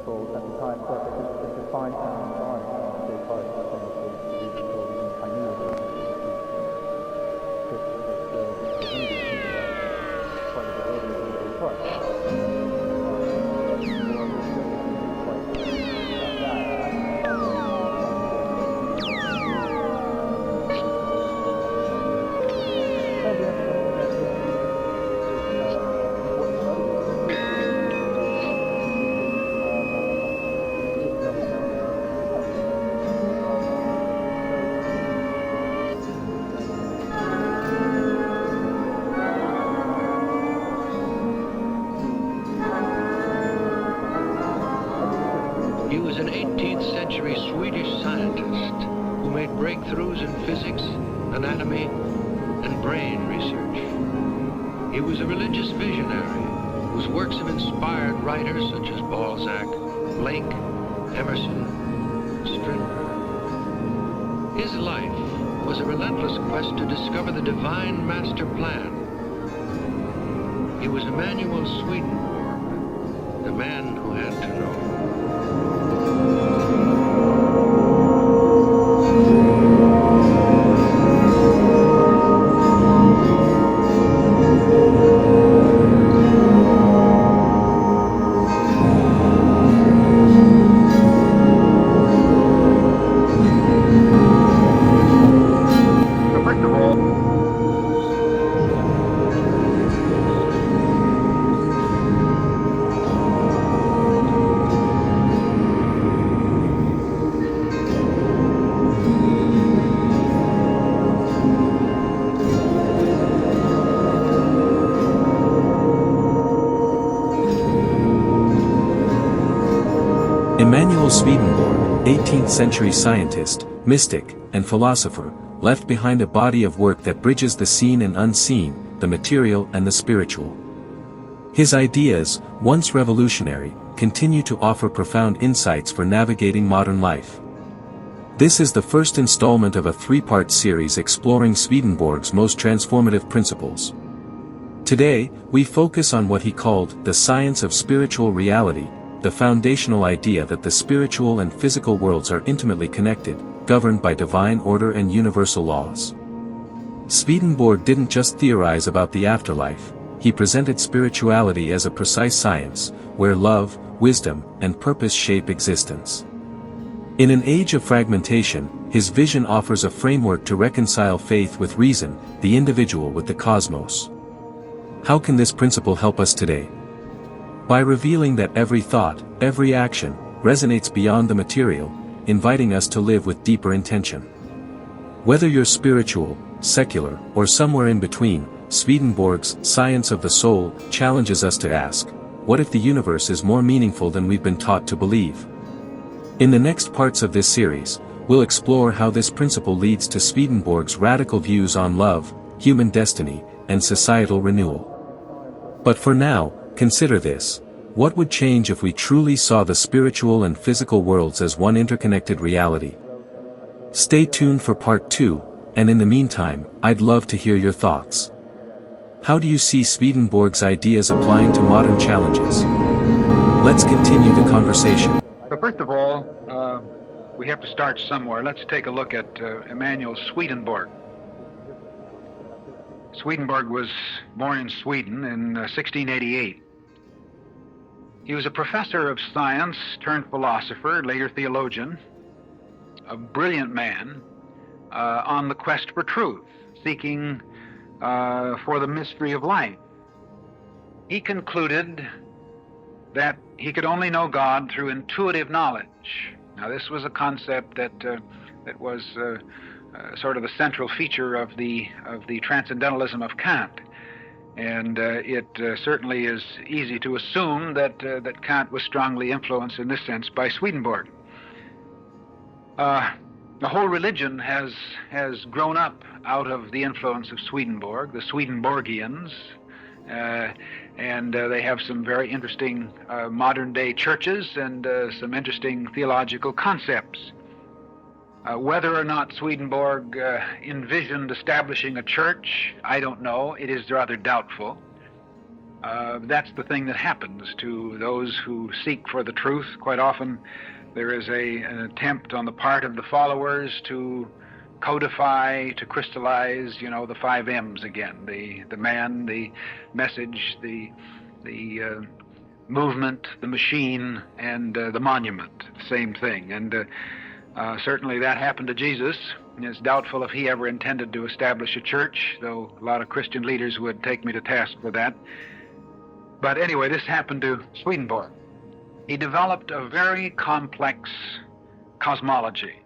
people at the time thought that they could find something on Descartes was saying that these people in Chinese the Hindi part of the earlier Descartes. He was an 18th century Swedish scientist who made breakthroughs in physics, anatomy, and brain research. He was a religious visionary whose works have inspired writers such as Balzac, Blake, Emerson, Strindberg. His life was a relentless quest to discover the divine master plan. He was Emanuel Swedenborg, the man who had to know. Emanuel Swedenborg, 18th century scientist, mystic, and philosopher, left behind a body of work that bridges the seen and unseen, the material and the spiritual. His ideas, once revolutionary, continue to offer profound insights for navigating modern life. This is the first installment of a three-part series exploring Swedenborg's most transformative principles. Today, we focus on what he called the science of spiritual reality, the foundational idea that the spiritual and physical worlds are intimately connected, governed by divine order and universal laws. Swedenborg didn't just theorize about the afterlife, he presented spirituality as a precise science, where love, wisdom, and purpose shape existence. In an age of fragmentation, his vision offers a framework to reconcile faith with reason, the individual with the cosmos. How can this principle help us today? By revealing that every thought, every action, resonates beyond the material, inviting us to live with deeper intention. Whether you're spiritual, secular, or somewhere in between, Swedenborg's Science of the Soul challenges us to ask, what if the universe is more meaningful than we've been taught to believe? In the next parts of this series, we'll explore how this principle leads to Swedenborg's radical views on love, human destiny, and societal renewal. But for now, consider this. What would change if we truly saw the spiritual and physical worlds as one interconnected reality? Stay tuned for part 2, and in the meantime, I'd love to hear your thoughts. How do you see Swedenborg's ideas applying to modern challenges? Let's continue the conversation. So first of all, we have to start somewhere. Let's take a look at Emanuel Swedenborg. Swedenborg was born in Sweden in 1688. He was a professor of science turned philosopher, later theologian, a brilliant man on the quest for truth, seeking for the mystery of life. He concluded that he could only know God through intuitive knowledge. Now, this was a concept that was sort of the central feature of the Transcendentalism of Kant, and it certainly is easy to assume that Kant was strongly influenced in this sense by Swedenborg. The whole religion has grown up out of the influence of Swedenborg, the Swedenborgians, and they have some very interesting modern-day churches and some interesting theological concepts. Whether or not Swedenborg envisioned establishing a church, I don't know. It is rather doubtful. That's the thing that happens to those who seek for the truth. Quite often there is an attempt on the part of the followers to codify, to crystallize, the 5 M's again: the man, the message, the movement, the machine, and the monument. Same thing. And certainly that happened to Jesus. And it's doubtful if he ever intended to establish a church, though a lot of Christian leaders would take me to task for that. But anyway, this happened to Swedenborg. He developed a very complex cosmology.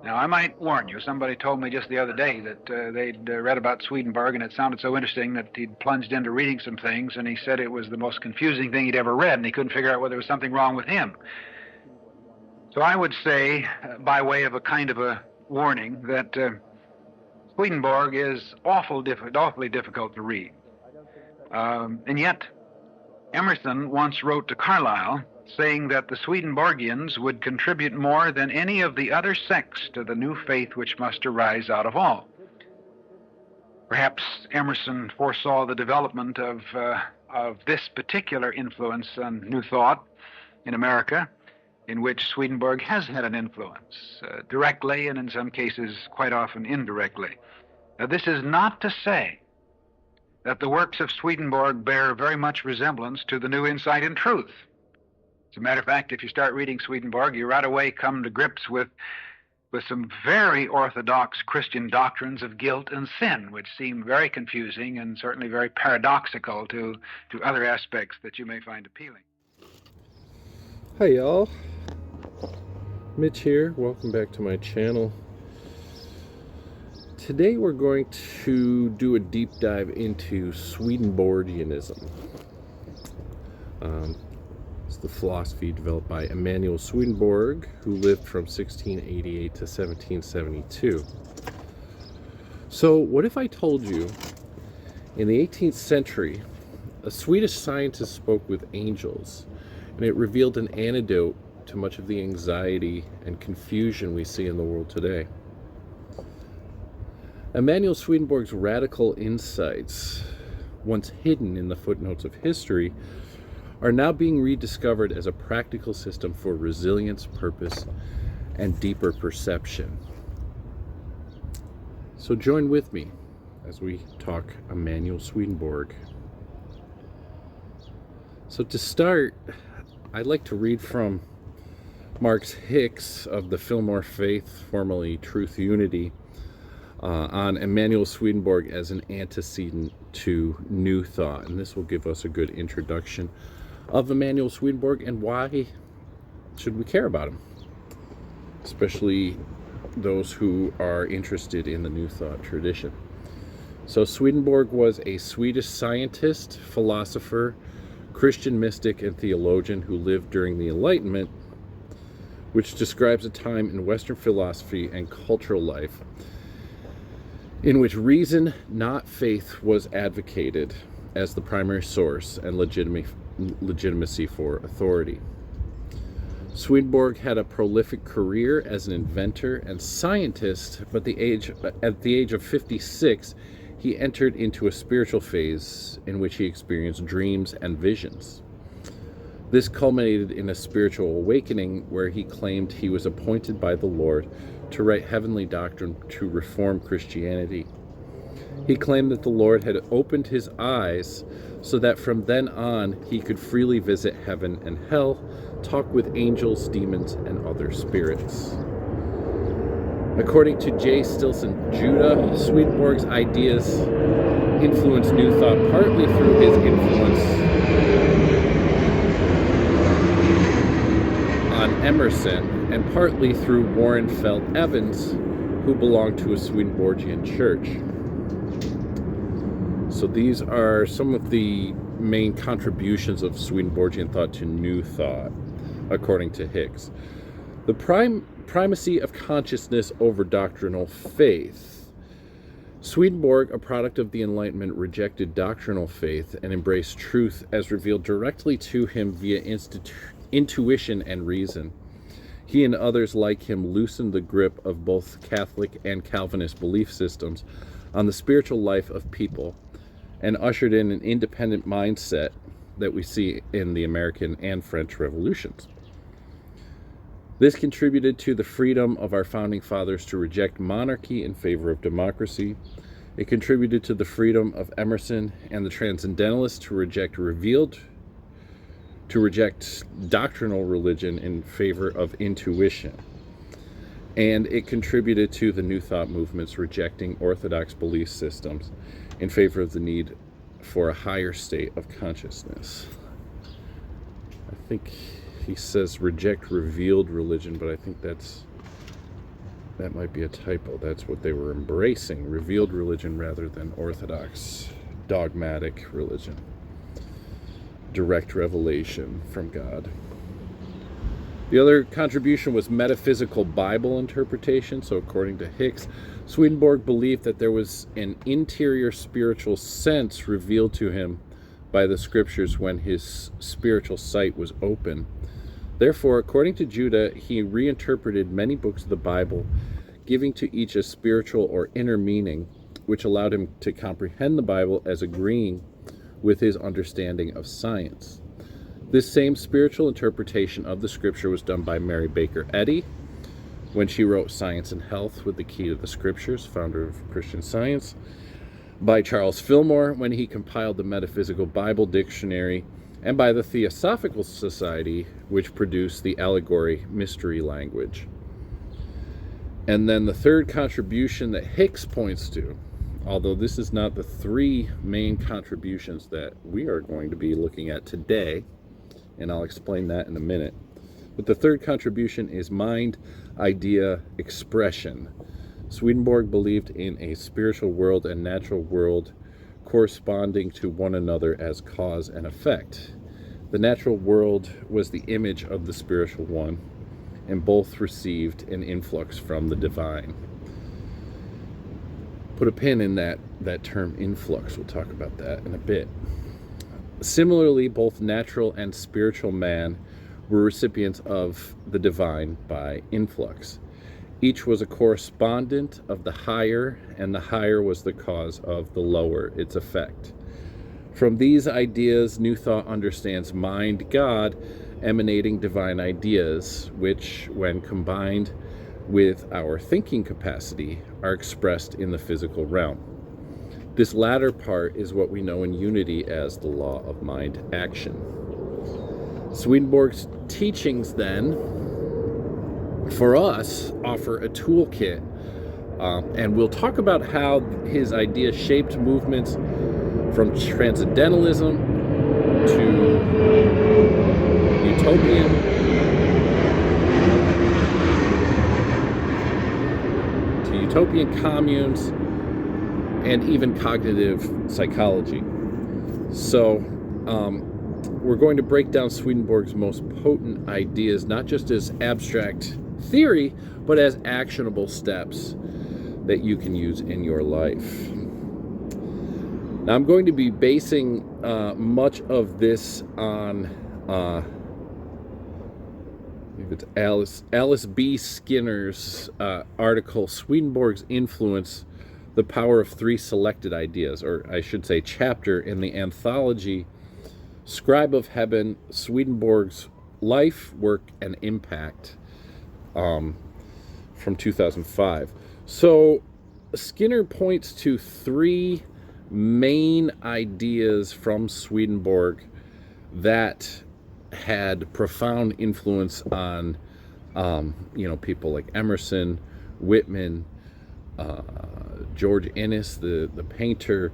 Now, I might warn you, somebody told me just the other day that they'd read about Swedenborg, and it sounded so interesting that he'd plunged into reading some things, and he said it was the most confusing thing he'd ever read, and he couldn't figure out whether there was something wrong with him. So I would say, by way of a kind of a warning, that Swedenborg is awfully difficult to read. And yet, Emerson once wrote to Carlyle saying that the Swedenborgians would contribute more than any of the other sects to the new faith which must arise out of all. Perhaps Emerson foresaw the development of this particular influence on New Thought in America, in which Swedenborg has had an influence, directly and in some cases quite often indirectly. Now, this is not to say that the works of Swedenborg bear very much resemblance to the new insight in truth. As a matter of fact, if you start reading Swedenborg, you right away come to grips with some very orthodox Christian doctrines of guilt and sin, which seem very confusing and certainly very paradoxical to other aspects that you may find appealing. Hi y'all, Mitch here. Welcome back to my channel. Today we're going to do a deep dive into Swedenborgianism. It's the philosophy developed by Emanuel Swedenborg, who lived from 1688 to 1772. So what if I told you in the 18th century a Swedish scientist spoke with angels, and it revealed an antidote to much of the anxiety and confusion we see in the world today? Emanuel Swedenborg's radical insights, once hidden in the footnotes of history, are now being rediscovered as a practical system for resilience, purpose, and deeper perception. So join with me as we talk Emanuel Swedenborg. So to start, I'd like to read from Marx Hicks of the Fillmore Faith, formerly Truth Unity, on Emanuel Swedenborg as an antecedent to New Thought. And this will give us a good introduction of Emanuel Swedenborg and why should we care about him, especially those who are interested in the New Thought tradition. So Swedenborg was a Swedish scientist, philosopher, Christian mystic, and theologian who lived during the Enlightenment, which describes a time in Western philosophy and cultural life in which reason, not faith, was advocated as the primary source and legitimacy for authority. Swedenborg had a prolific career as an inventor and scientist, but at the age of 56, he entered into a spiritual phase in which he experienced dreams and visions. This culminated in a spiritual awakening where he claimed he was appointed by the Lord to write heavenly doctrine to reform Christianity. He claimed that the Lord had opened his eyes so that from then on he could freely visit heaven and hell, talk with angels, demons, and other spirits. According to J. Stilson Judah, Swedenborg's ideas influenced New Thought partly through his influence on Emerson and partly through Warren Felt Evans, who belonged to a Swedenborgian church. So these are some of the main contributions of Swedenborgian thought to New Thought, according to Hicks. The primacy of consciousness over doctrinal faith. Swedenborg, a product of the Enlightenment, rejected doctrinal faith and embraced truth as revealed directly to him via intuition and reason. He and others like him loosened the grip of both Catholic and Calvinist belief systems on the spiritual life of people and ushered in an independent mindset that we see in the American and French revolutions. This contributed to the freedom of our founding fathers to reject monarchy in favor of democracy. It contributed to the freedom of Emerson and the Transcendentalists to reject doctrinal religion in favor of intuition. And it contributed to the New Thought movements rejecting orthodox belief systems in favor of the need for a higher state of consciousness. I think he says reject revealed religion, but I think that might be a typo. That's what they were embracing, revealed religion rather than orthodox dogmatic religion. Direct revelation from God. The other contribution was metaphysical Bible interpretation. So according to Hicks, Swedenborg believed that there was an interior spiritual sense revealed to him by the scriptures when his spiritual sight was open. Therefore, according to Judah, he reinterpreted many books of the Bible, giving to each a spiritual or inner meaning, which allowed him to comprehend the Bible as agreeing with his understanding of science. This same spiritual interpretation of the scripture was done by Mary Baker Eddy when she wrote Science and Health with the Key to the Scriptures, founder of Christian Science, by Charles Fillmore when he compiled the Metaphysical Bible Dictionary, and by the Theosophical Society, which produced the Allegory Mystery Language. And then the third contribution that Hicks points to, although this is not the three main contributions that we are going to be looking at today, and I'll explain that in a minute, but the third contribution is mind, idea, expression. Swedenborg believed in a spiritual world and natural world corresponding to one another as cause and effect. The natural world was the image of the spiritual one, and both received an influx from the divine. Put a pin in that term influx. We'll talk about that in a bit. Similarly, both natural and spiritual man were recipients of the divine by influx. Each was a correspondent of the higher, and the higher was the cause of the lower, its effect. From these ideas, New Thought understands mind, God, emanating divine ideas, which, when combined with our thinking capacity, are expressed in the physical realm. This latter part is what we know in unity as the law of mind action. Swedenborg's teachings, then, for us, offer a toolkit, and we'll talk about how his ideas shaped movements from Transcendentalism to utopian communes, and even cognitive psychology. So we're going to break down Swedenborg's most potent ideas, not just as abstract theory, but as actionable steps that you can use in your life. Now, I'm going to be basing much of this on I think it's Alice B. Skinner's article, Swedenborg's Influence, The Power of Three Selected Ideas, or I should say chapter in the anthology Scribe of Heaven, Swedenborg's Life, Work, and Impact from 2005. So Skinner points to three main ideas from Swedenborg that had profound influence on people like Emerson, Whitman, George Inness, the painter,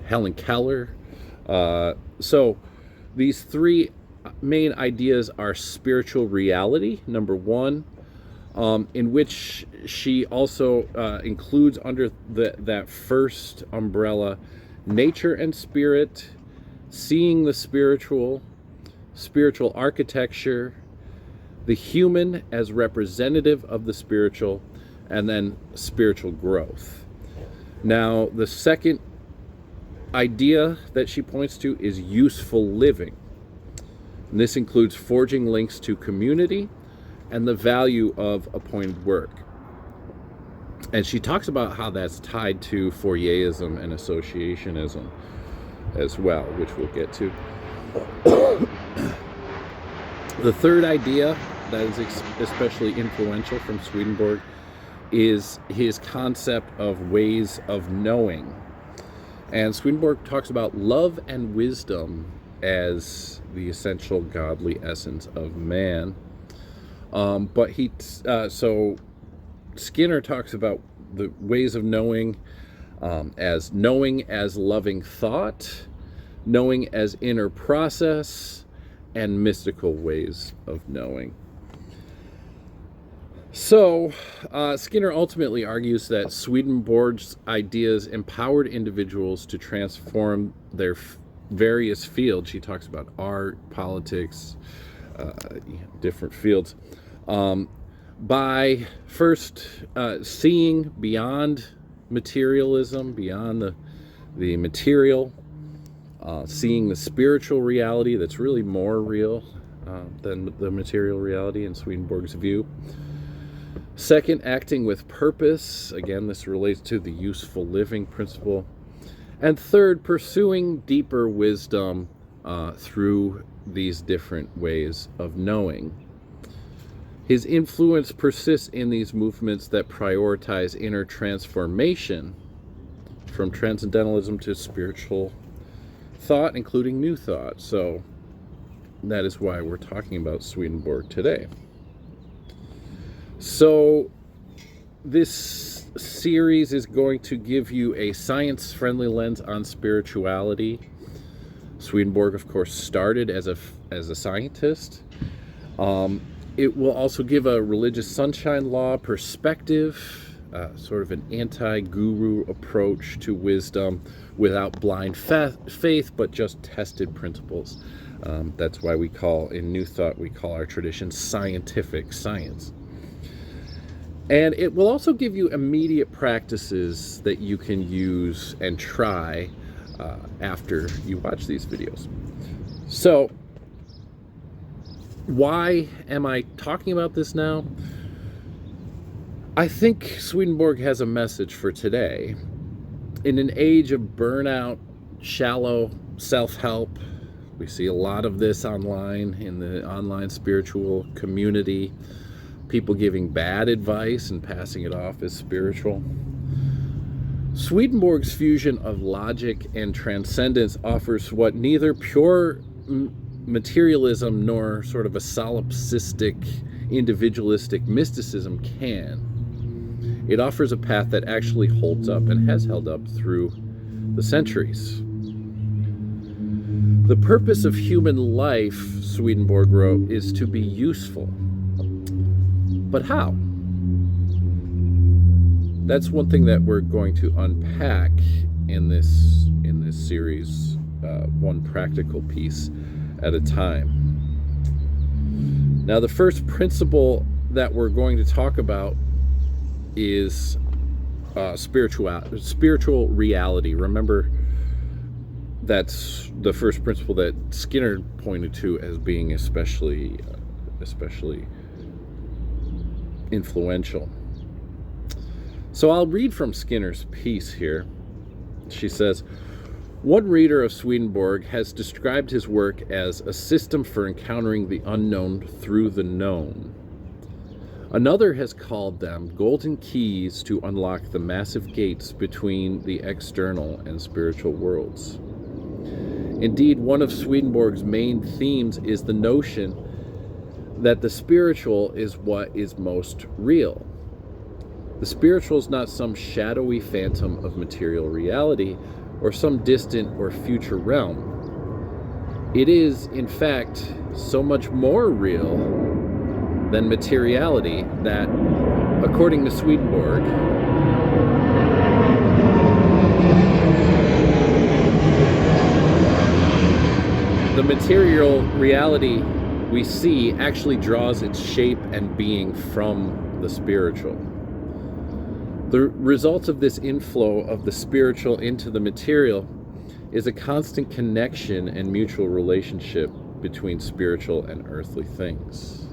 Helen Keller. So these three main ideas are spiritual reality, number one, in which she also includes under that first umbrella nature and spirit, seeing the spiritual architecture, the human as representative of the spiritual, and then spiritual growth. Now, the second idea that she points to is useful living. And this includes forging links to community and the value of appointed work. And she talks about how that's tied to Fourierism and associationism as well, which we'll get to. The third idea that is especially influential from Swedenborg is his concept of ways of knowing. And Swedenborg talks about love and wisdom as the essential godly essence of man. So Skinner talks about the ways of knowing as loving thought, knowing as inner process, and mystical ways of knowing. So, Skinner ultimately argues that Swedenborg's ideas empowered individuals to transform their various fields. She talks about art, politics, different fields, by first seeing beyond materialism, beyond the material, seeing the spiritual reality that's really more real than the material reality in Swedenborg's view. Second, acting with purpose. Again, this relates to the useful living principle. And third, pursuing deeper wisdom through these different ways of knowing. His influence persists in these movements that prioritize inner transformation, from Transcendentalism to spiritual thought, including New Thought. So that is why we're talking about Swedenborg today. So this series is going to give you a science-friendly lens on spirituality. Swedenborg, of course, started as a scientist. It will also give a religious sunshine law perspective, sort of an anti-guru approach to wisdom without blind faith, but just tested principles. That's why in New Thought, we call our tradition scientific science. And it will also give you immediate practices that you can use and try after you watch these videos. So, why am I talking about this now? I think Swedenborg has a message for today. In an age of burnout, shallow self-help, we see a lot of this online, in the online spiritual community. People giving bad advice and passing it off as spiritual. Swedenborg's fusion of logic and transcendence offers what neither pure materialism nor sort of a solipsistic, individualistic mysticism can. It offers a path that actually holds up and has held up through the centuries. The purpose of human life, Swedenborg wrote, is to be useful. But how? That's one thing that we're going to unpack in this series, one practical piece at a time. Now, the first principle that we're going to talk about is spiritual reality. Remember, that's the first principle that Skinner pointed to as being especially influential. So I'll read from Skinner's piece here. She says, one reader of Swedenborg has described his work as a system for encountering the unknown through the known. Another has called them golden keys to unlock the massive gates between the external and spiritual worlds. Indeed, one of Swedenborg's main themes is the notion that the spiritual is what is most real. The spiritual is not some shadowy phantom of material reality or some distant or future realm. It is, in fact, so much more real than materiality that, according to Swedenborg, the material reality we see actually draws its shape and being from the spiritual. The result of this inflow of the spiritual into the material is a constant connection and mutual relationship between spiritual and earthly things.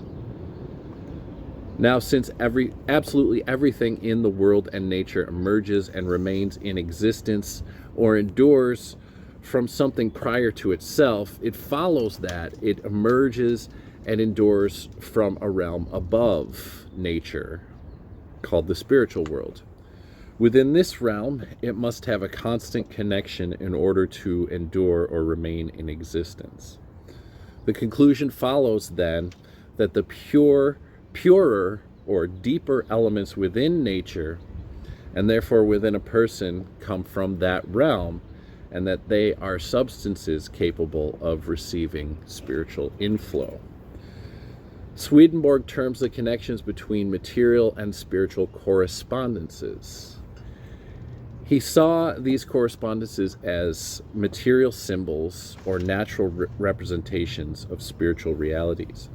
Now, since absolutely everything in the world and nature emerges and remains in existence or endures from something prior to itself, it follows that it emerges and endures from a realm above nature, called the spiritual world. Within this realm, it must have a constant connection in order to endure or remain in existence. The conclusion follows then that the purer or deeper elements within nature, and therefore within a person, come from that realm, and that they are substances capable of receiving spiritual inflow. Swedenborg terms the connections between material and spiritual correspondences. He saw these correspondences as material symbols or natural representations of spiritual realities.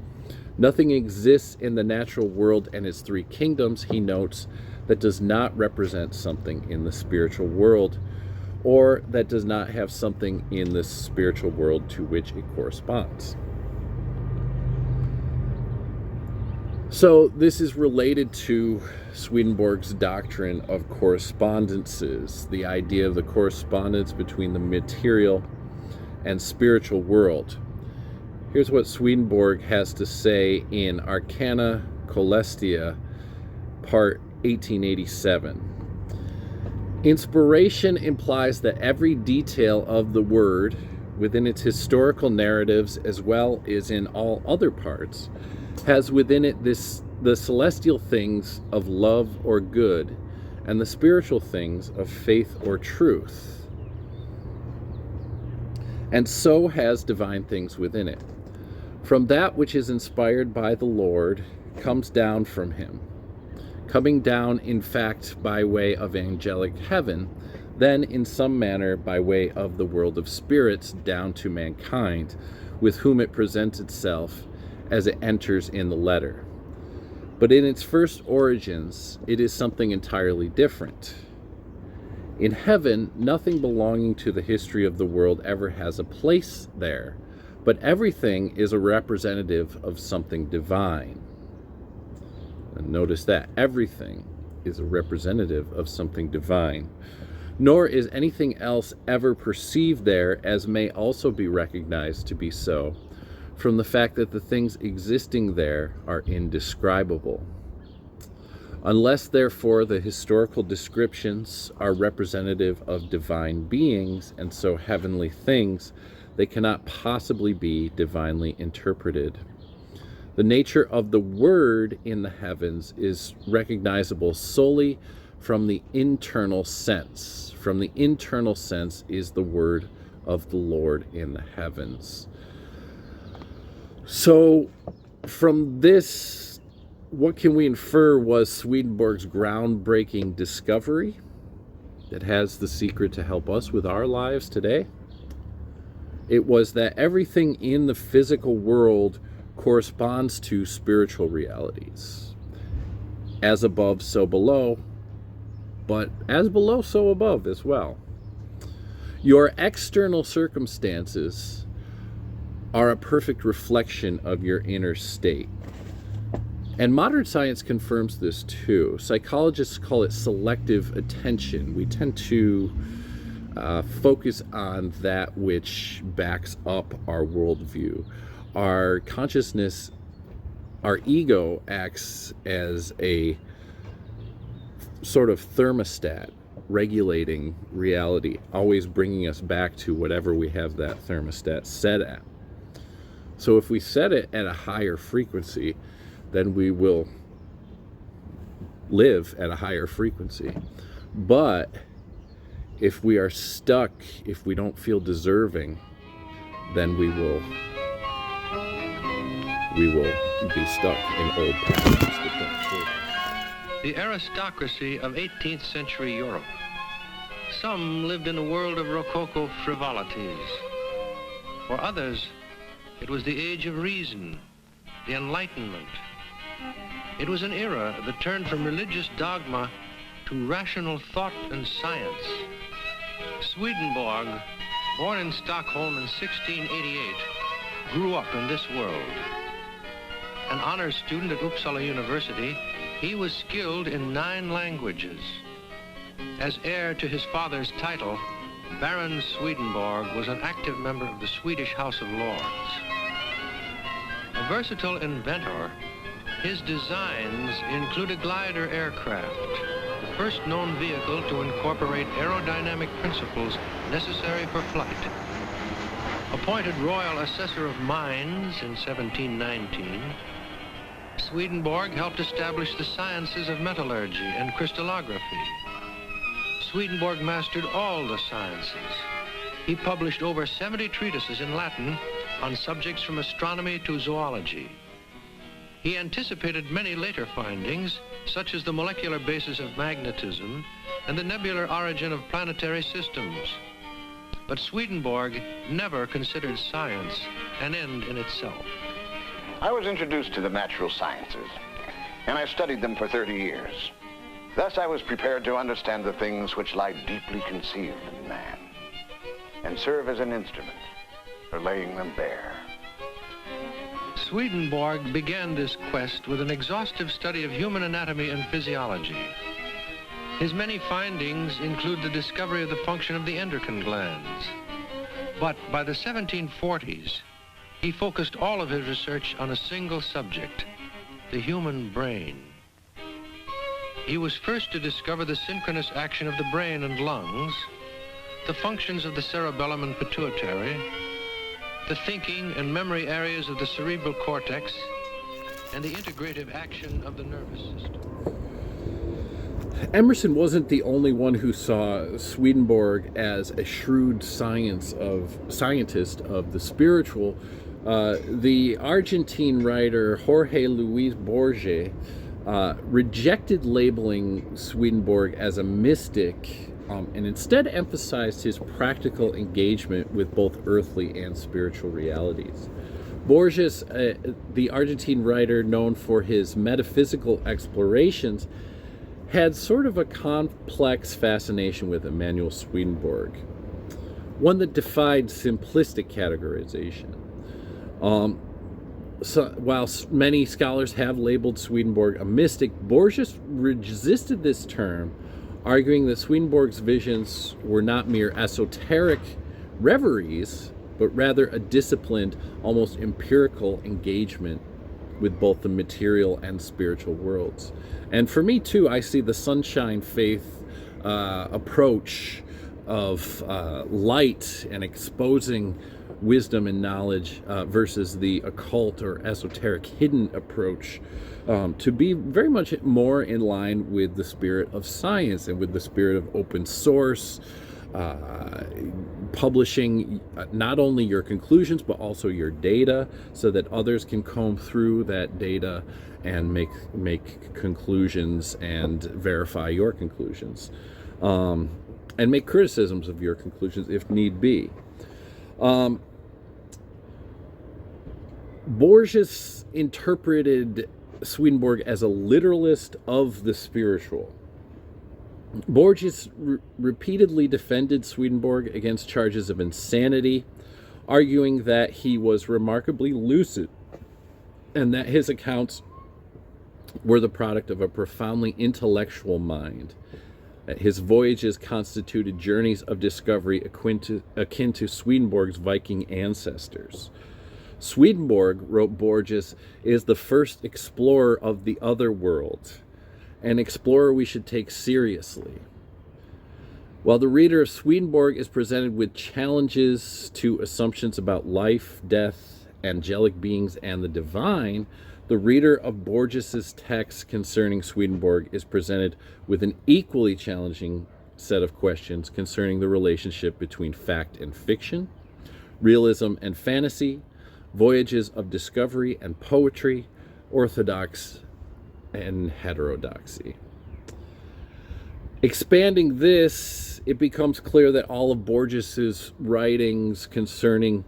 Nothing exists in the natural world and its three kingdoms, he notes, that does not represent something in the spiritual world, or that does not have something in the spiritual world to which it corresponds. So this is related to Swedenborg's doctrine of correspondences, the idea of the correspondence between the material and spiritual world. Here's what Swedenborg has to say in Arcana Coelestia, part 1887. Inspiration implies that every detail of the word, within its historical narratives as well as in all other parts, has within it the celestial things of love or good, and the spiritual things of faith or truth. And so has divine things within it. From that which is inspired by the Lord comes down from him, coming down in fact by way of angelic heaven, then in some manner by way of the world of spirits down to mankind, with whom it presents itself as it enters in the letter. But in its first origins, it is something entirely different. In heaven, nothing belonging to the history of the world ever has a place there, but everything is a representative of something divine. And notice that everything is a representative of something divine. Nor is anything else ever perceived there, as may also be recognized to be so, from the fact that the things existing there are indescribable. Unless, therefore, the historical descriptions are representative of divine beings, and so heavenly things, they cannot possibly be divinely interpreted. The nature of the word in the heavens is recognizable solely from the internal sense. From the internal sense is the word of the Lord in the heavens. So, from this, what can we infer was Swedenborg's groundbreaking discovery that has the secret to help us with our lives today? It was that everything in the physical world corresponds to spiritual realities. As above, so below, but as below, so above as well. Your external circumstances are a perfect reflection of your inner state. And modern science confirms this too. Psychologists call it selective attention. We tend to focus on that which backs up our worldview. Our consciousness, our ego acts as a sort of thermostat regulating reality, always bringing us back to whatever we have that thermostat set at. So if we set it at a higher frequency, then we will live at a higher frequency. But if we are stuck, if we don't feel deserving, then we will be stuck in old patterns. The aristocracy of 18th century Europe. Some lived in a world of Rococo frivolities. For others, it was the age of reason, the Enlightenment. It was an era that turned from religious dogma to rational thought and science. Swedenborg, born in Stockholm in 1688, grew up in this world. an honors student at Uppsala University, he was skilled in 9 languages. As heir to his father's title, Baron Swedenborg was an active member of the Swedish House of Lords. A versatile inventor, his designs include a glider aircraft, the first known vehicle to incorporate aerodynamic principles necessary for flight. Appointed Royal Assessor of Mines in 1719, Swedenborg helped establish the sciences of metallurgy and crystallography. Swedenborg mastered all the sciences. He published over 70 treatises in Latin on subjects from astronomy to zoology. He anticipated many later findings, such as the molecular basis of magnetism and the nebular origin of planetary systems. But Swedenborg never considered science an end in itself. I was introduced to the natural sciences, and I studied them for 30 years. Thus I was prepared to understand the things which lie deeply concealed in man, and serve as an instrument for laying them bare. Swedenborg began this quest with an exhaustive study of human anatomy and physiology. His many findings include the discovery of the function of the endocrine glands. But by the 1740s, he focused all of his research on a single subject, the human brain. He was first to discover the synchronous action of the brain and lungs, the functions of the cerebellum and pituitary, the thinking and memory areas of the cerebral cortex, and the integrative action of the nervous system. Emerson wasn't the only one who saw Swedenborg as a shrewd scientist of the spiritual. The Argentine writer Jorge Luis Borges rejected labeling Swedenborg as a mystic and instead emphasized his practical engagement with both earthly and spiritual realities. Borges, the Argentine writer known for his metaphysical explorations, had sort of a complex fascination with Emanuel Swedenborg, one that defied simplistic categorization. So, while many scholars have labeled Swedenborg a mystic, Borges resisted this term, arguing that Swedenborg's visions were not mere esoteric reveries, but rather a disciplined, almost empirical engagement with both the material and spiritual worlds. And for me too, I see the sunshine faith approach of light and exposing wisdom and knowledge versus the occult or esoteric hidden approach to be very much more in line with the spirit of science and with the spirit of open source, publishing not only your conclusions but also your data so that others can comb through that data and make conclusions and verify your conclusions, and make criticisms of your conclusions if need be. Borges interpreted Swedenborg as a literalist of the spiritual. Borges repeatedly defended Swedenborg against charges of insanity, arguing that he was remarkably lucid and that his accounts were the product of a profoundly intellectual mind. His voyages constituted journeys of discovery akin to Swedenborg's Viking ancestors. Swedenborg, wrote Borges, is the first explorer of the other world, an explorer we should take seriously. While the reader of Swedenborg is presented with challenges to assumptions about life, death, angelic beings, and the divine, the reader of Borges's text concerning Swedenborg is presented with an equally challenging set of questions concerning the relationship between fact and fiction, realism and fantasy, voyages of discovery and poetry, orthodox and heterodoxy. Expanding this, it becomes clear that all of Borges's writings concerning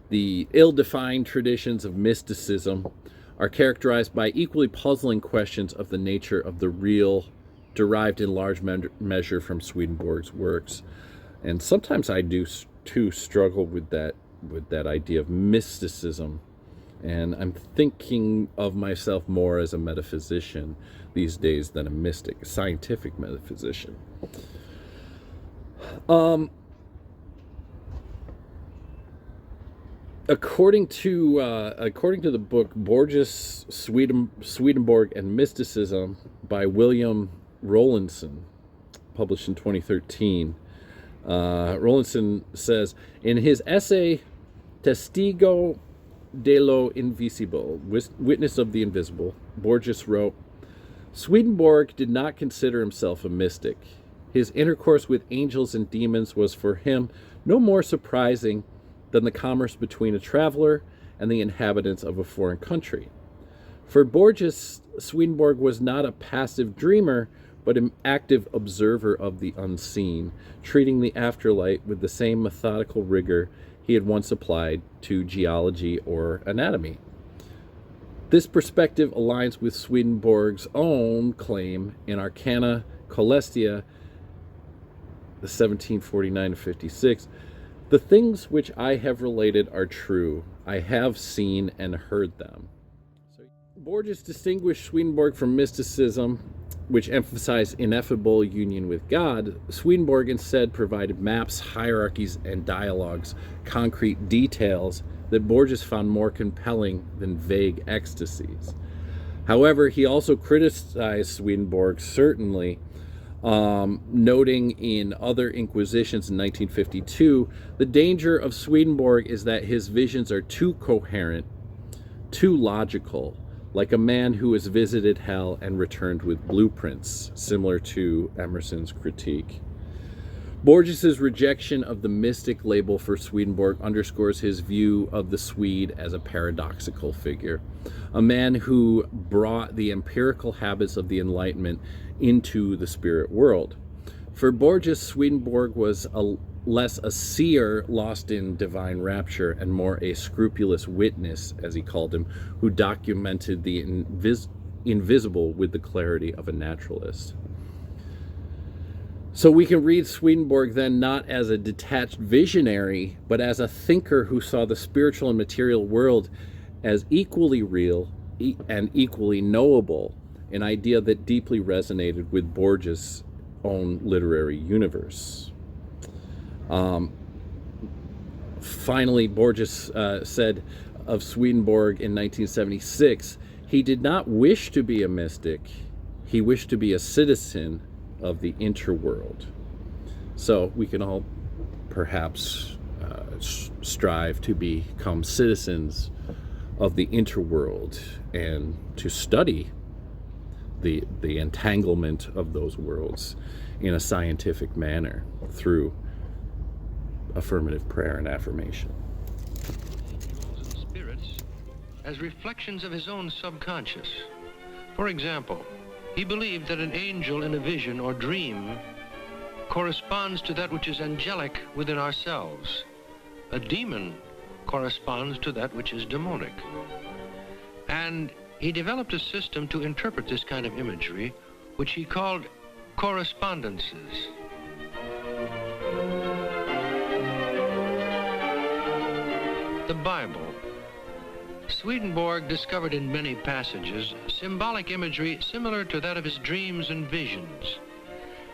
the ill-defined traditions of mysticism are characterized by equally puzzling questions of the nature of the real, derived in large measure from Swedenborg's works. And sometimes I do too struggle with that idea of mysticism And I'm thinking of myself more as a metaphysician these days than a mystic, a scientific metaphysician. According to the book Borges, Swedenborg, and Mysticism by William Rowlandson, published in 2013, Rowlandson says, in his essay Testigo de lo Invisible, Witness of the Invisible, Borges wrote, Swedenborg did not consider himself a mystic. His intercourse with angels and demons was for him no more surprising than the commerce between a traveler and the inhabitants of a foreign country. For Borges, Swedenborg was not a passive dreamer, but an active observer of the unseen, treating the afterlife with the same methodical rigor he had once applied to geology or anatomy. This perspective aligns with Swedenborg's own claim in Arcana Coelestia, 1749-56, the things which I have related are true. I have seen and heard them. So, Borges distinguished Swedenborg from mysticism, which emphasized ineffable union with God. Swedenborg instead provided maps, hierarchies, and dialogues, concrete details that Borges found more compelling than vague ecstasies. However, he also criticized Swedenborg, certainly, noting in Other Inquisitions in 1952, the danger of Swedenborg is that his visions are too coherent, too logical, like a man who has visited hell and returned with blueprints, similar to Emerson's critique. Borges's rejection of the mystic label for Swedenborg underscores his view of the Swede as a paradoxical figure, a man who brought the empirical habits of the Enlightenment into the spirit world. For Borges, Swedenborg was less a seer lost in divine rapture and more a scrupulous witness, as he called him, who documented the invisible with the clarity of a naturalist. So we can read Swedenborg then not as a detached visionary, but as a thinker who saw the spiritual and material world as equally real and equally knowable, an idea that deeply resonated with Borges' own literary universe. Finally, Borges said of Swedenborg in 1976, he did not wish to be a mystic, he wished to be a citizen of the interworld. So we can all perhaps strive to become citizens of the interworld and to study the entanglement of those worlds in a scientific manner through affirmative prayer and affirmation. Spirits as reflections of his own subconscious. For example, he believed that an angel in a vision or dream corresponds to that which is angelic within ourselves. A demon corresponds to that which is demonic. And he developed a system to interpret this kind of imagery, which he called correspondences. The Bible. Swedenborg discovered in many passages symbolic imagery similar to that of his dreams and visions,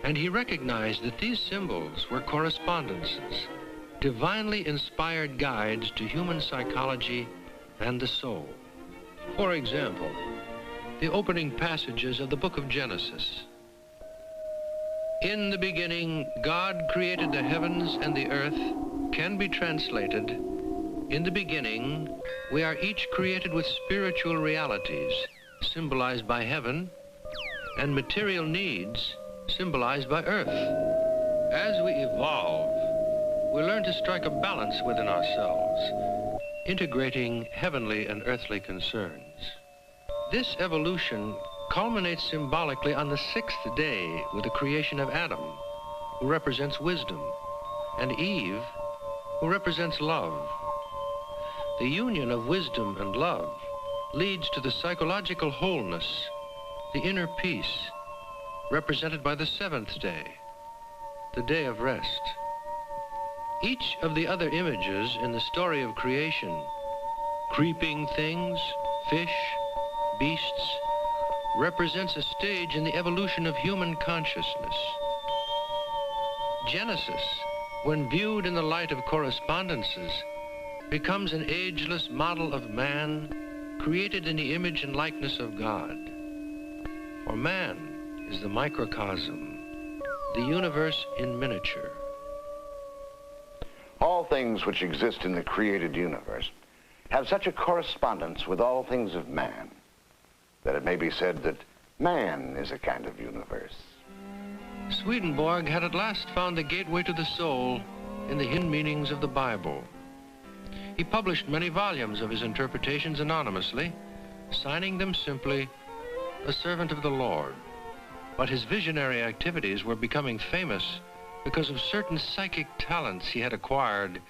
and he recognized that these symbols were correspondences, divinely inspired guides to human psychology and the soul. For example, the opening passages of the book of Genesis. In the beginning, God created the heavens and the earth can be translated, in the beginning, we are each created with spiritual realities, symbolized by heaven, and material needs, symbolized by earth. As we evolve, we learn to strike a balance within ourselves, integrating heavenly and earthly concerns. This evolution culminates symbolically on the sixth day with the creation of Adam, who represents wisdom, and Eve, who represents love. The union of wisdom and love leads to the psychological wholeness, the inner peace, represented by the seventh day, the day of rest. Each of the other images in the story of creation creeping things, fish, beasts, represents a stage in the evolution of human consciousness. Genesis, when viewed in the light of correspondences, becomes an ageless model of man created in the image and likeness of God. For man is the microcosm, the universe in miniature. All things which exist in the created universe have such a correspondence with all things of man that it may be said that man is a kind of universe. Swedenborg had at last found the gateway to the soul in the hidden meanings of the Bible. He published many volumes of his interpretations anonymously, signing them simply, "A Servant of the Lord." But his visionary activities were becoming famous because of certain psychic talents he had acquired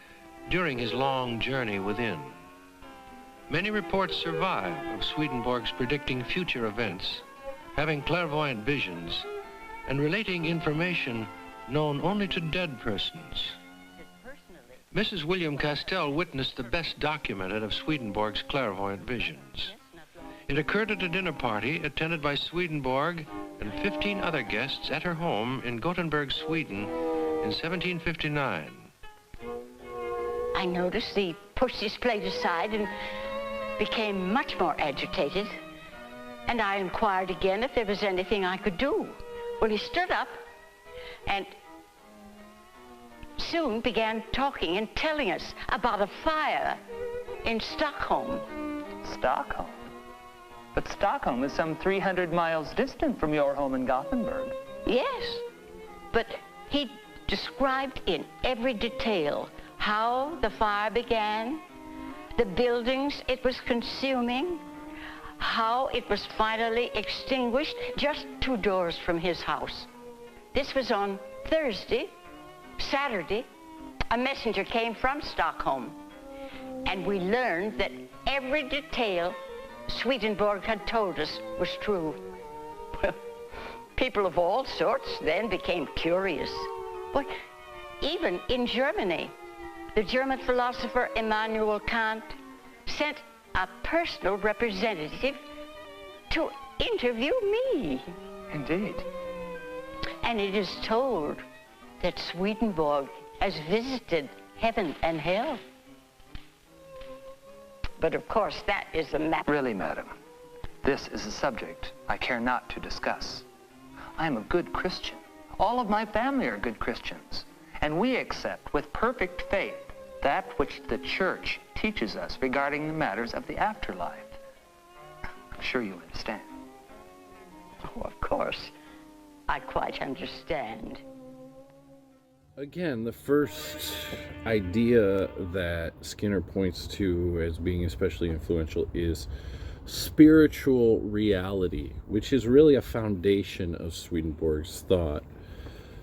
during his long journey within. Many reports survive of Swedenborg's predicting future events, having clairvoyant visions, and relating information known only to dead persons. Mrs. William Castell witnessed the best documented of Swedenborg's clairvoyant visions. It occurred at a dinner party attended by Swedenborg and 15 other guests at her home in Gothenburg, Sweden in 1759. I noticed he pushed his plate aside and became much more agitated, and I inquired again if there was anything I could do. Well, he stood up and soon began talking and telling us about a fire in Stockholm. Stockholm? But Stockholm is some 300 miles distant from your home in Gothenburg. Yes, but he described in every detail how the fire began, the buildings it was consuming, how it was finally extinguished just 2 doors from his house. This was on Thursday. Saturday, a messenger came from Stockholm, and we learned that every detail Swedenborg had told us was true. Well, people of all sorts then became curious. But even in Germany, the German philosopher Emanuel Kant sent a personal representative to interview me. Indeed. And it is told that Swedenborg has visited heaven and hell. But of course, that is a matter. Really, madam, this is a subject I care not to discuss. I am a good Christian. All of my family are good Christians. And we accept with perfect faith that which the Church teaches us regarding the matters of the afterlife. I'm sure you understand. Oh, of course. I quite understand. Again, the first idea that Skinner points to as being especially influential is spiritual reality, which is really a foundation of Swedenborg's thought.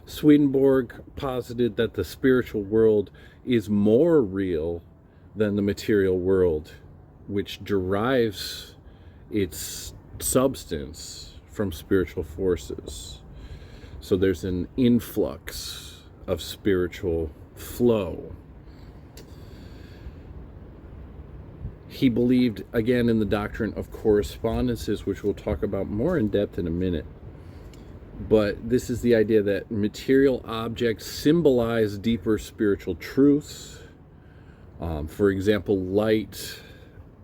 Swedenborg posited that the spiritual world is more real than the material world, which derives its substance from spiritual forces. So there's an influx of spiritual flow. He believed, again, in the doctrine of correspondences, which we'll talk about more in depth in a minute. But this is the idea that material objects symbolize deeper spiritual truths. For example, light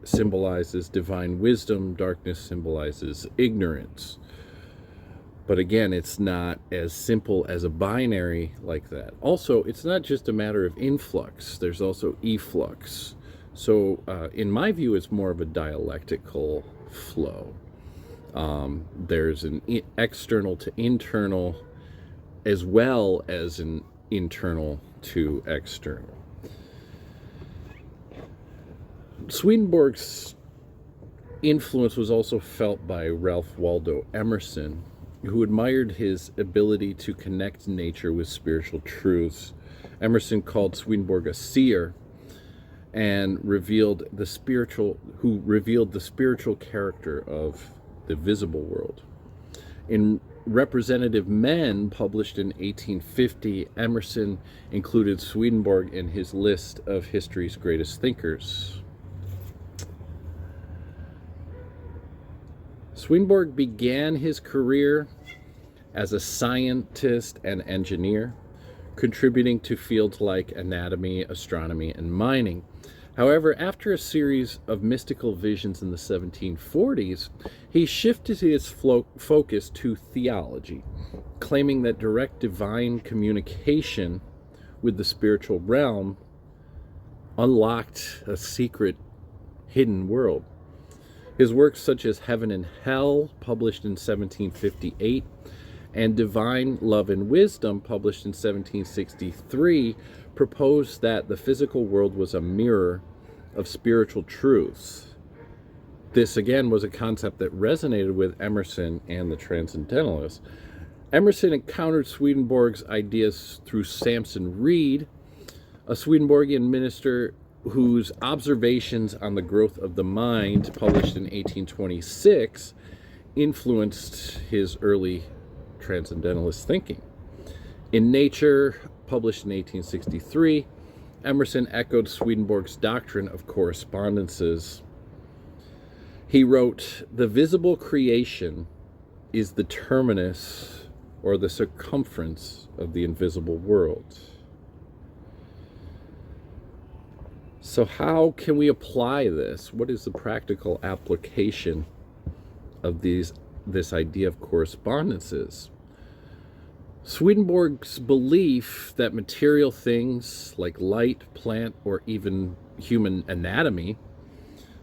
symbolizes divine wisdom, darkness symbolizes ignorance. But again, it's not as simple as a binary like that. Also, it's not just a matter of influx. There's also efflux. So in my view, it's more of a dialectical flow. There's an external to internal as well as an internal to external. Swedenborg's influence was also felt by Ralph Waldo Emerson, who admired his ability to connect nature with spiritual truths. Emerson called Swedenborg a seer and revealed the spiritual character of the visible world. In Representative Men, published in 1850, Emerson included Swedenborg in his list of history's greatest thinkers. Swedenborg began his career as a scientist and engineer, contributing to fields like anatomy, astronomy, and mining. However, after a series of mystical visions in the 1740s, he shifted his focus to theology, claiming that direct divine communication with the spiritual realm unlocked a secret, hidden world. His works such as Heaven and Hell, published in 1758, and Divine Love and Wisdom, published in 1763, proposed that the physical world was a mirror of spiritual truths. This, again, was a concept that resonated with Emerson and the Transcendentalists. Emerson encountered Swedenborg's ideas through Samson Reed, a Swedenborgian minister whose observations on the growth of the mind, published in 1826, influenced his early Transcendentalist thinking. In Nature, published in 1863, Emerson echoed Swedenborg's doctrine of correspondences. He wrote, "The visible creation is the terminus or the circumference of the invisible world." So how can we apply this? What is the practical application of this idea of correspondences? Swedenborg's belief that material things like light, plant, or even human anatomy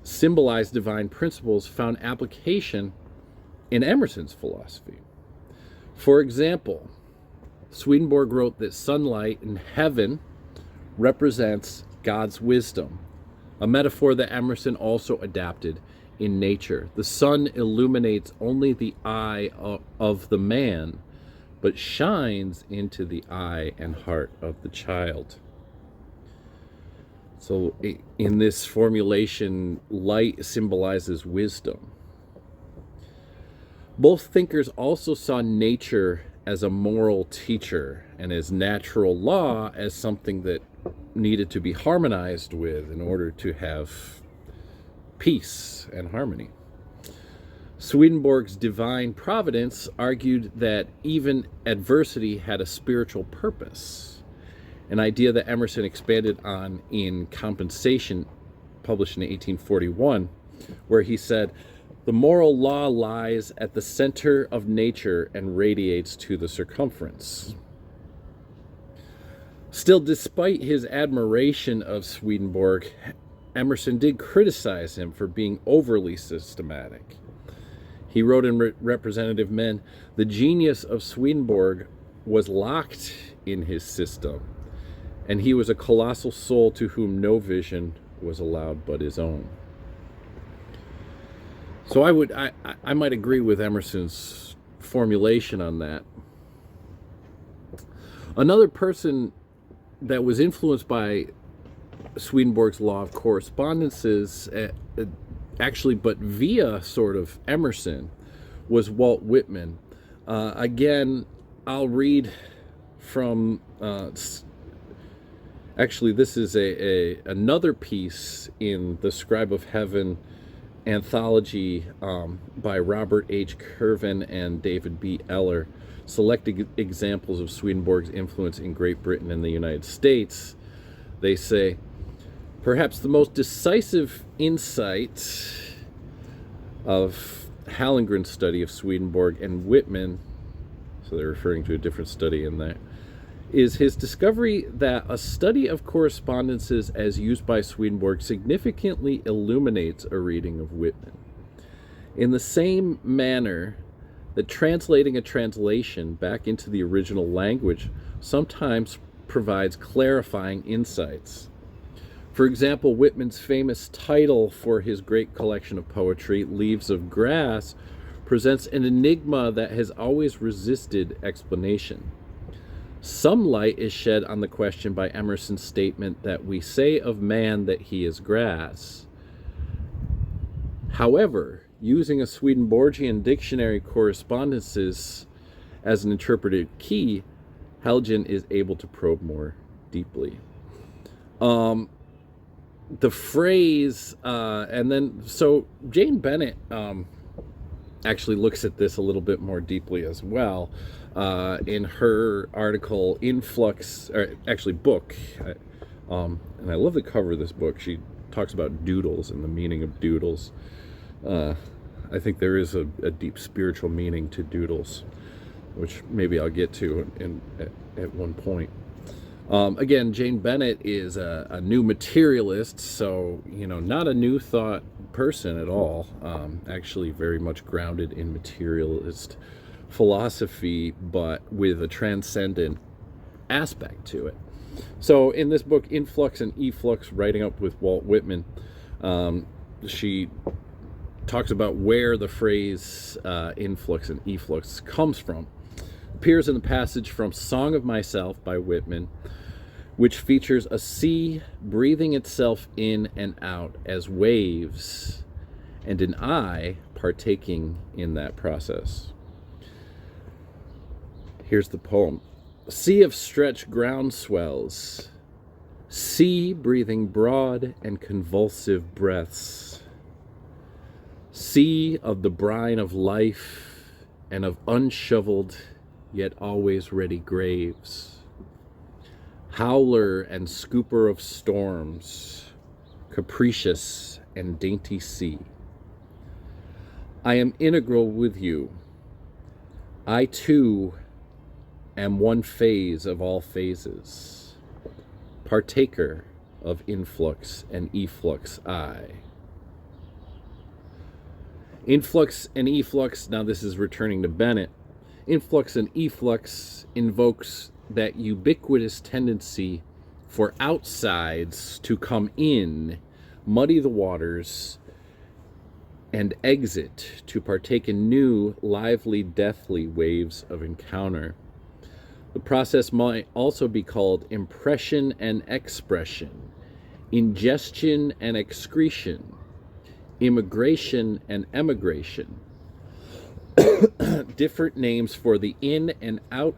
symbolize divine principles found application in Emerson's philosophy. For example, Swedenborg wrote that sunlight in heaven represents God's wisdom, a metaphor that Emerson also adapted in Nature. The sun illuminates only the eye of the man, but shines into the eye and heart of the child. So in this formulation, light symbolizes wisdom. Both thinkers also saw nature as a moral teacher and as natural law as something that needed to be harmonized with in order to have peace and harmony. Swedenborg's divine providence argued that even adversity had a spiritual purpose, an idea that Emerson expanded on in Compensation, published in 1841, where he said, "The moral law lies at the center of nature and radiates to the circumference." Still, despite his admiration of Swedenborg, Emerson did criticize him for being overly systematic. He wrote in Representative Men, "The genius of Swedenborg was locked in his system, and he was a colossal soul to whom no vision was allowed but his own." So I might agree with Emerson's formulation on that. Another person that was influenced by Swedenborg's law of correspondences, actually, but via sort of Emerson, was Walt Whitman. Again, I'll read from, actually, this is another piece in the Scribe of Heaven anthology by Robert H. Curven and David B. Eller, selected examples of Swedenborg's influence in Great Britain and the United States. They say, perhaps the most decisive insight of Hallengren's study of Swedenborg and Whitman, so they're referring to a different study in there, is his discovery that a study of correspondences as used by Swedenborg significantly illuminates a reading of Whitman. In the same manner that translating a translation back into the original language sometimes provides clarifying insights. For example, Whitman's famous title for his great collection of poetry, Leaves of Grass, presents an enigma that has always resisted explanation. Some light is shed on the question by Emerson's statement that we say of man that he is grass. However, using a Swedenborgian dictionary correspondences as an interpretive key, Hallengren is able to probe more deeply. The phrase, and then, so Jane Bennett actually looks at this a little bit more deeply as well. In her article, Influx, or actually book, and I love the cover of this book. She talks about doodles and the meaning of doodles. I think there is a deep spiritual meaning to doodles, which maybe I'll get to at one point. Again, Jane Bennett is a new materialist, so, not a new thought person at all. Actually very much grounded in materialist philosophy, but with a transcendent aspect to it. So in this book, Influx and Efflux, writing up with Walt Whitman, she talks about where the phrase influx and efflux comes from. Appears in the passage from Song of Myself by Whitman, which features a sea breathing itself in and out as waves, and an I partaking in that process. Here's the poem. Sea of stretched ground swells, sea breathing broad and convulsive breaths, sea of the brine of life and of unshoveled yet always ready graves, howler and scooper of storms, capricious and dainty sea. I am integral with you. I too am one phase of all phases, partaker of influx and efflux I. Influx and efflux, now this is returning to Bennett. Influx and efflux invokes that ubiquitous tendency for outsides to come in, muddy the waters, and exit to partake in new, lively, deathly waves of encounter. The process might also be called impression and expression, ingestion and excretion, immigration and emigration. Different names for the in and out,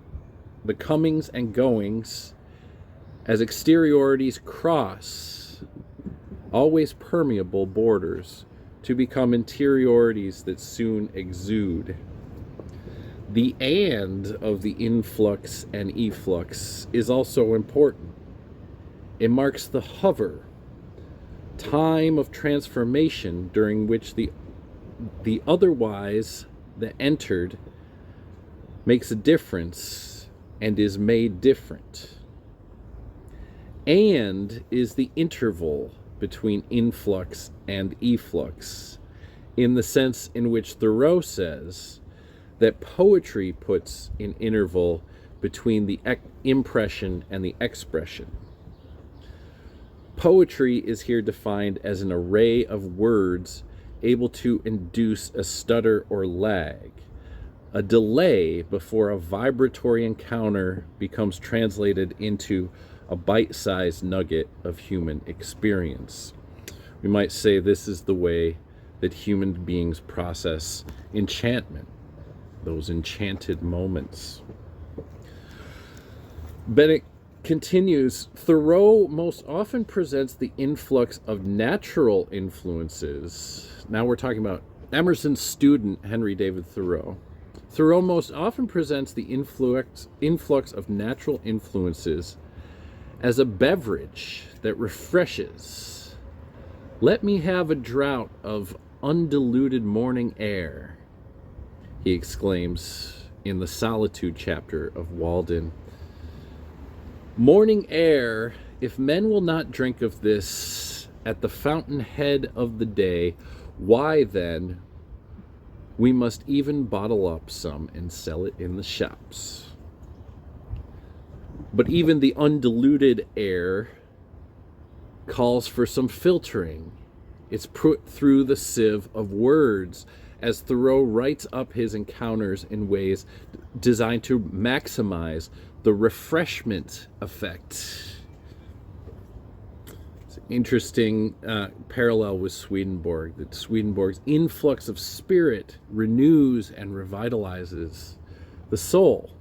the comings and goings, as exteriorities cross always permeable borders to become interiorities that soon exude. The and of the influx and efflux is also important. It marks the hover, time of transformation during which the otherwise that entered makes a difference and is made different. And is the interval between influx and efflux, in the sense in which Thoreau says that poetry puts an interval between the impression and the expression. Poetry is here defined as an array of words able to induce a stutter or lag, a delay before a vibratory encounter becomes translated into a bite-sized nugget of human experience. We might say this is the way that human beings process enchantment, those enchanted moments. Bennett continues, Thoreau most often presents the influx of natural influences. Now we're talking about Emerson's student, Henry David Thoreau. Thoreau most often presents the influx of natural influences as a beverage that refreshes. Let me have a draught of undiluted morning air, he exclaims in the Solitude chapter of Walden. Morning air, if men will not drink of this at the fountainhead of the day, why then we must even bottle up some and sell it in the shops. But even the undiluted air calls for some filtering. It's put through the sieve of words, as Thoreau writes up his encounters in ways designed to maximize the refreshment effect. It's an interesting parallel with Swedenborg, that Swedenborg's influx of spirit renews and revitalizes the soul.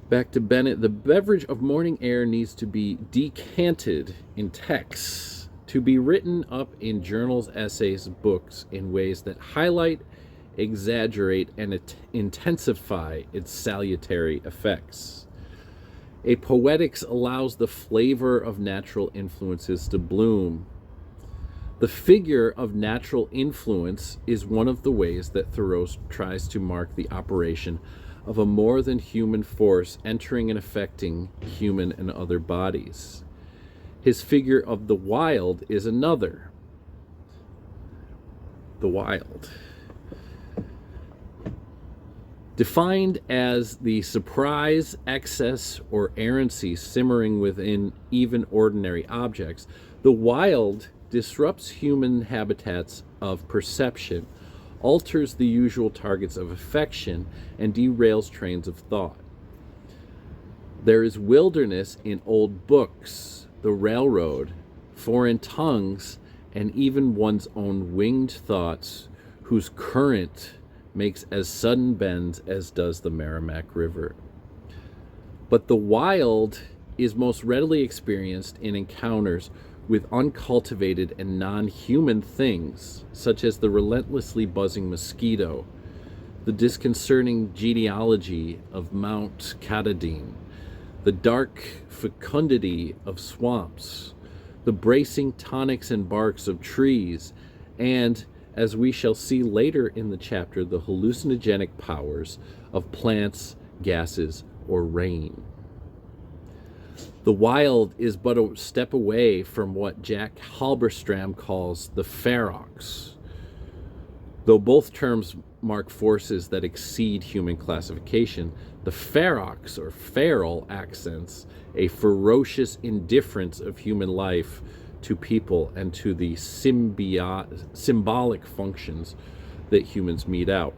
Back to Bennett, the beverage of morning air needs to be decanted in text to be written up in journals, essays, books in ways that highlight, exaggerate, and intensify its salutary effects. A poetics allows the flavor of natural influences to bloom. The figure of natural influence is one of the ways that Thoreau tries to mark the operation of a more than human force entering and affecting human and other bodies. His figure of the wild is another. The wild. Defined as the surprise, excess, or errancy simmering within even ordinary objects, the wild disrupts human habitats of perception, alters the usual targets of affection, and derails trains of thought. There is wilderness in old books, the railroad, foreign tongues, and even one's own winged thoughts, whose current makes as sudden bends as does the Merrimack River. But the wild is most readily experienced in encounters with uncultivated and non-human things, such as the relentlessly buzzing mosquito, the disconcerting genealogy of Mount Katahdin, the dark fecundity of swamps, the bracing tonics and barks of trees, and, as we shall see later in the chapter, the hallucinogenic powers of plants, gases, or rain. The wild is but a step away from what Jack Halberstram calls the ferox. Though both terms mark forces that exceed human classification, the ferox or feral accents a ferocious indifference of human life to people and to the symbolic functions that humans mete out.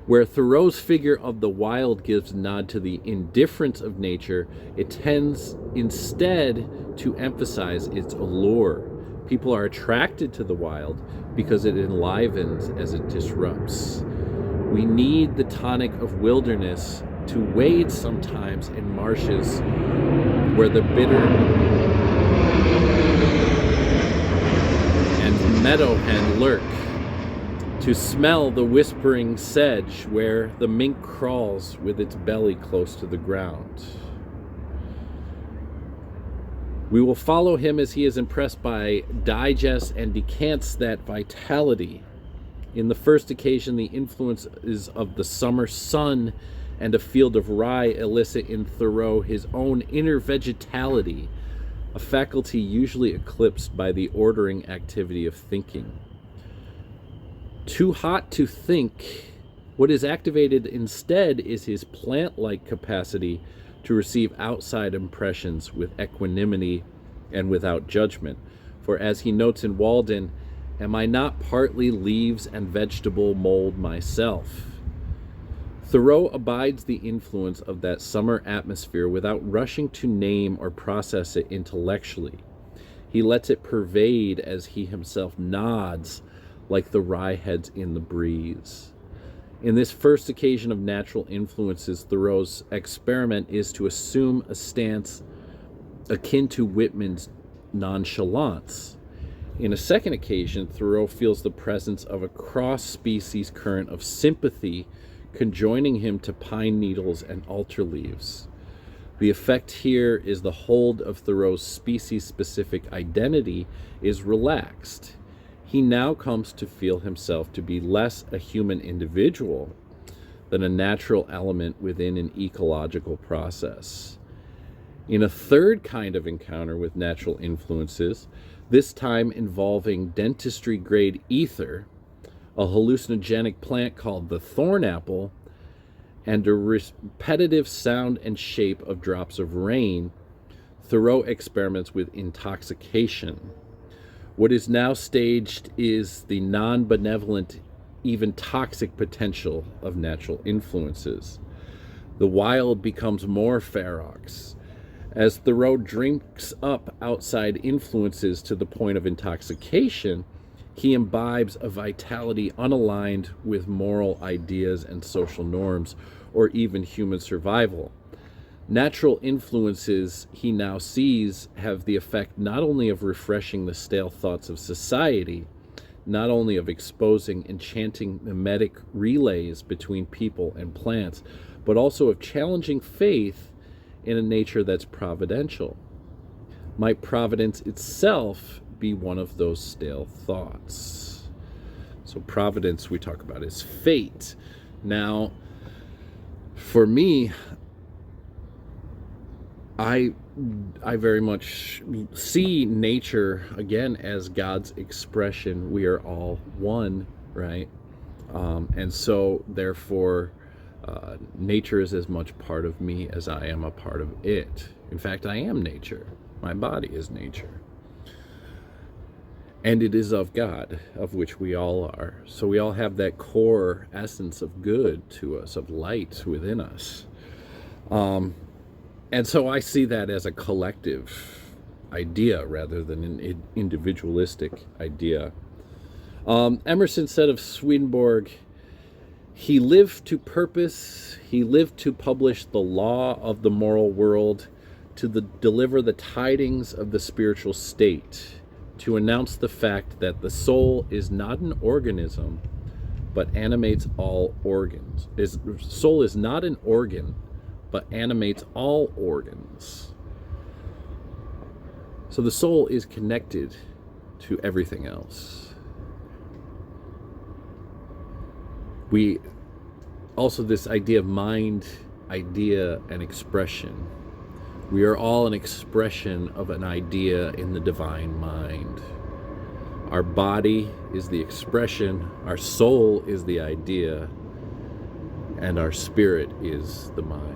Where Thoreau's figure of the wild gives nod to the indifference of nature, it tends instead to emphasize its allure. People are attracted to the wild because it enlivens as it disrupts. We need the tonic of wilderness to wade sometimes in marshes where the bitter and meadowhen lurk, to smell the whispering sedge where the mink crawls with its belly close to the ground. We will follow him as he is impressed by, digests, and decants that vitality. In the first occasion, the influences of the summer sun and a field of rye elicit in Thoreau his own inner vegetality, a faculty usually eclipsed by the ordering activity of thinking. Too hot to think, what is activated instead is his plant-like capacity to receive outside impressions with equanimity and without judgment. For as he notes in Walden, am I not partly leaves and vegetable mold myself? Thoreau abides the influence of that summer atmosphere without rushing to name or process it intellectually. He lets it pervade as he himself nods like the rye heads in the breeze. In this first occasion of natural influences, Thoreau's experiment is to assume a stance akin to Whitman's nonchalance. In a second occasion, Thoreau feels the presence of a cross-species current of sympathy conjoining him to pine needles and altar leaves. The effect here is the hold of Thoreau's species-specific identity is relaxed. He now comes to feel himself to be less a human individual than a natural element within an ecological process. In a third kind of encounter with natural influences, this time involving dentistry-grade ether, a hallucinogenic plant called the thorn apple, and a repetitive sound and shape of drops of rain, Thoreau experiments with intoxication. What is now staged is the non-benevolent, even toxic potential of natural influences. The wild becomes more ferox. As Thoreau drinks up outside influences to the point of intoxication, he imbibes a vitality unaligned with moral ideas and social norms, or even human survival. Natural influences he now sees have the effect not only of refreshing the stale thoughts of society, not only of exposing enchanting mimetic relays between people and plants, but also of challenging faith in a nature that's providential. Might providence itself be one of those stale thoughts? So providence, we talk about, is fate. Now, for me, I very much see nature, again, as God's expression. We are all one, right? And so, therefore, nature is as much part of me as I am a part of it. In fact, I am nature. My body is nature. And it is of God, of which we all are. So we all have that core essence of good to us, of light within us. And so I see that as a collective idea rather than an individualistic idea. Emerson said of Swedenborg, he lived to purpose, he lived to publish the law of the moral world, to deliver the tidings of the spiritual state, to announce the fact that the soul is not an organism, but animates all organs. Soul is not an organ, but animates all organs. So the soul is connected to everything else. We also, this idea of mind, idea, and expression. We are all an expression of an idea in the divine mind. Our body is the expression, our soul is the idea, and our spirit is the mind.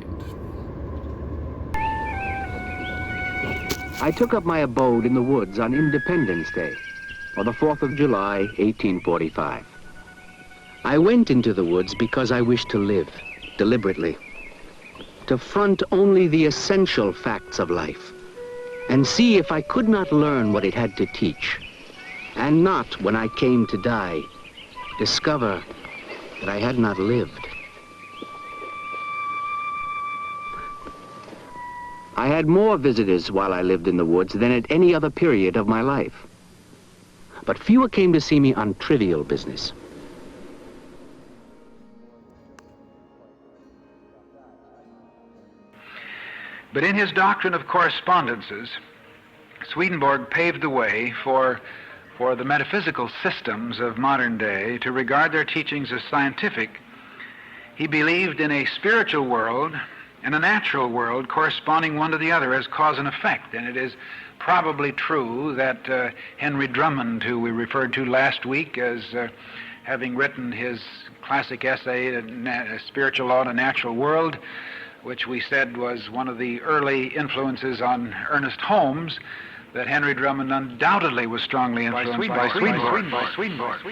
I took up my abode in the woods on Independence Day, or the 4th of July, 1845. I went into the woods because I wished to live, deliberately, to front only the essential facts of life, and see if I could not learn what it had to teach, and not, when I came to die, discover that I had not lived. I had more visitors while I lived in the woods than at any other period of my life. But fewer came to see me on trivial business. But in his doctrine of correspondences, Swedenborg paved the way for the metaphysical systems of modern day to regard their teachings as scientific. He believed in a spiritual world and a natural world corresponding one to the other as cause and effect. And it is probably true that Henry Drummond, who we referred to last week as having written his classic essay, Spiritual Law and a Natural World, which we said was one of the early influences on Ernest Holmes, that Henry Drummond undoubtedly was strongly influenced by Swedenborg.